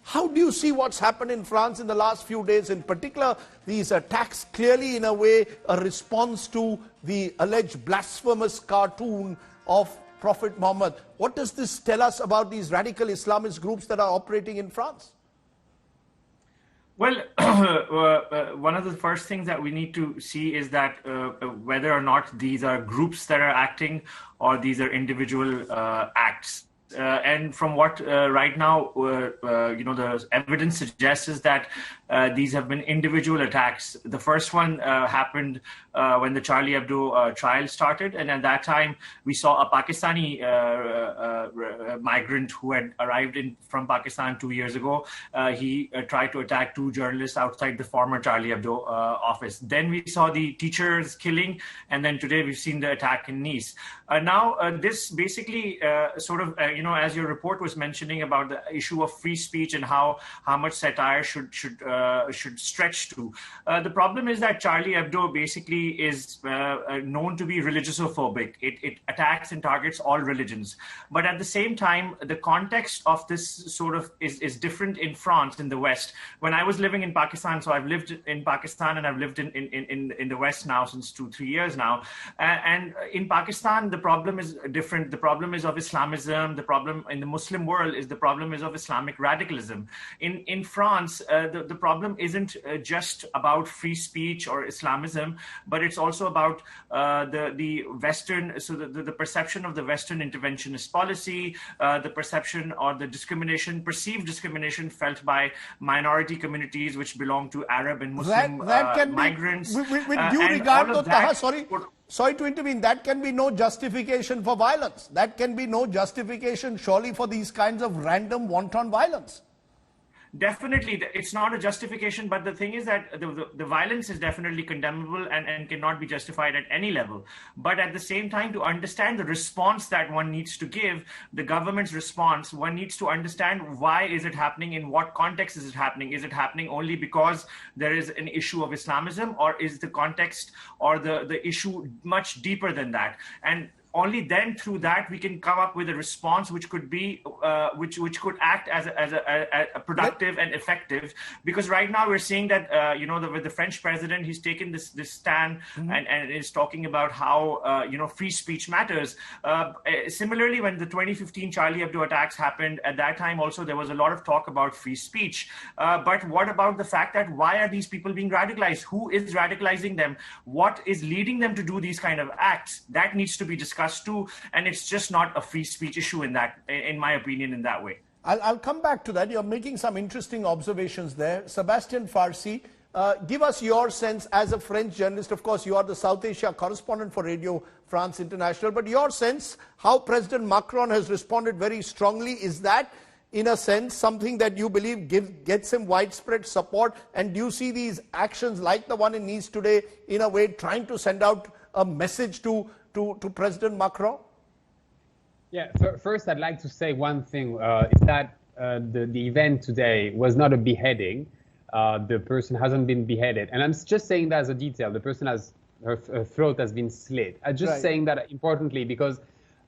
How do you see what's happened in France in the last few days? In particular, these attacks clearly, in a way, a response to the alleged blasphemous cartoon of Prophet Muhammad. What does this tell us about these radical Islamist groups that are operating in France? Well, one of the first things that we need to see is that whether or not these are groups that are acting or these are individual acts. And from what right now, the evidence suggests is that these have been individual attacks. The first one happened when the Charlie Hebdo trial started. And at that time, we saw a Pakistani migrant who had arrived from Pakistan 2 years ago. He tried to attack 2 journalists outside the former Charlie Hebdo office. Then we saw the teachers killing. And then today we've seen the attack in Nice. Now, this basically as your report was mentioning about the issue of free speech and how much satire should stretch to. The problem is that Charlie Hebdo basically is known to be religiousophobic. It attacks and targets all religions. But at the same time, the context of this sort of is different in France, in the West. When I was living in Pakistan, so I've lived in Pakistan and I've lived in the West now since 2-3 years now. And in Pakistan, the problem is different. The problem is of Islamism. The problem in the Muslim world is the problem is of Islamic radicalism. In France, the problem isn't just about free speech or Islamism, but it's also about the Western, so the perception of the Western interventionist policy, the perception or the perceived discrimination felt by minority communities which belong to Arab and Muslim migrants. With due regard to Taha, sorry to intervene, that can be no justification for violence. That can be no justification, surely, for these kinds of random wanton violence. Definitely, it's not a justification, but the thing is that the violence is definitely condemnable and cannot be justified at any level. But at the same time, to understand the response that one needs to give, the government's response, one needs to understand why is it happening, in what context is it happening? Is it happening only because there is an issue of Islamism, or is the context or the issue much deeper than that? And only then through that we can come up with a response which could be which could act as a productive and effective. Because right now we're seeing that with the French president, he's taken this stand and is talking about how free speech matters. Similarly, when the 2015 Charlie Hebdo attacks happened, at that time also there was a lot of talk about free speech. But what about the fact that why are these people being radicalized? Who is radicalizing them? What is leading them to do these kind of acts? That needs to be discussed too, and it's just not a free speech issue in my opinion, in that way. I'll come back to that. You're making some interesting observations there. Sebastian Farsi, give us your sense as a French journalist. Of course, you are the South Asia correspondent for Radio France International, but your sense, how President Macron has responded very strongly, is that in a sense something that you believe gets him widespread support? And do you see these actions like the one in Nice today in a way trying to send out a message to President Macron? Yeah, first I'd like to say one thing, is that the event today was not a beheading. The person hasn't been beheaded. And I'm just saying that as a detail. The person her throat has been slit. I'm just saying that importantly because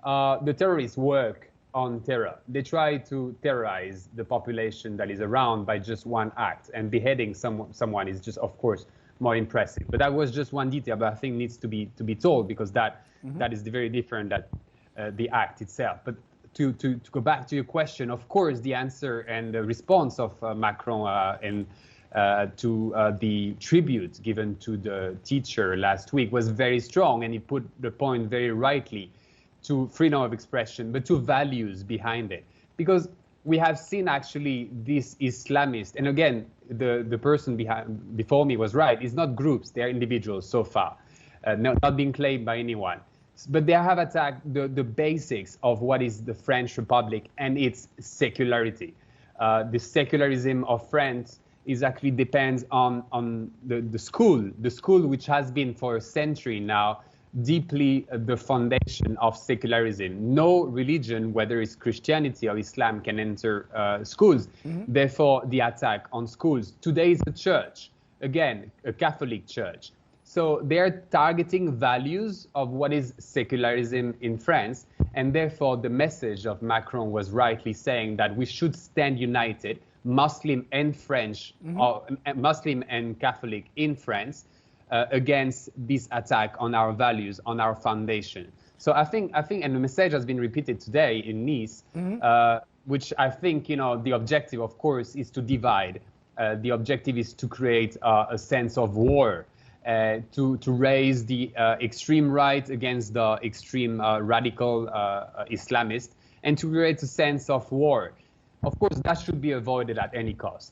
the terrorists work on terror. They try to terrorize the population that is around by just one act. And beheading someone is just, of course, more impressive. But that was just one detail, but I think needs to be told, because that is very different than the act itself. But to go back to your question, of course, the answer and the response of Macron to the tribute given to the teacher last week was very strong, and he put the point very rightly to freedom of expression, but to values behind it. Because we have seen actually this Islamist, and again, the person before me was right, it's not groups, they are individuals so far, not being claimed by anyone. But they have attacked the basics of what is the French Republic and its secularity. The secularism of France actually depends on the school which has been for a century now deeply the foundation of secularism. No religion, whether it's Christianity or Islam, can enter schools. Therefore, the attack on schools. Today is a church, again, a Catholic church. So they're targeting values of what is secularism in France. And therefore, the message of Macron was rightly saying that we should stand united. Muslim and French, or Muslim and Catholic in France, against this attack on our values, on our foundation. So I think, and the message has been repeated today in Nice, which I think, the objective, of course, is to divide. The objective is to create a sense of war, to raise the extreme right against the extreme radical Islamist, and to create a sense of war. Of course, that should be avoided at any cost.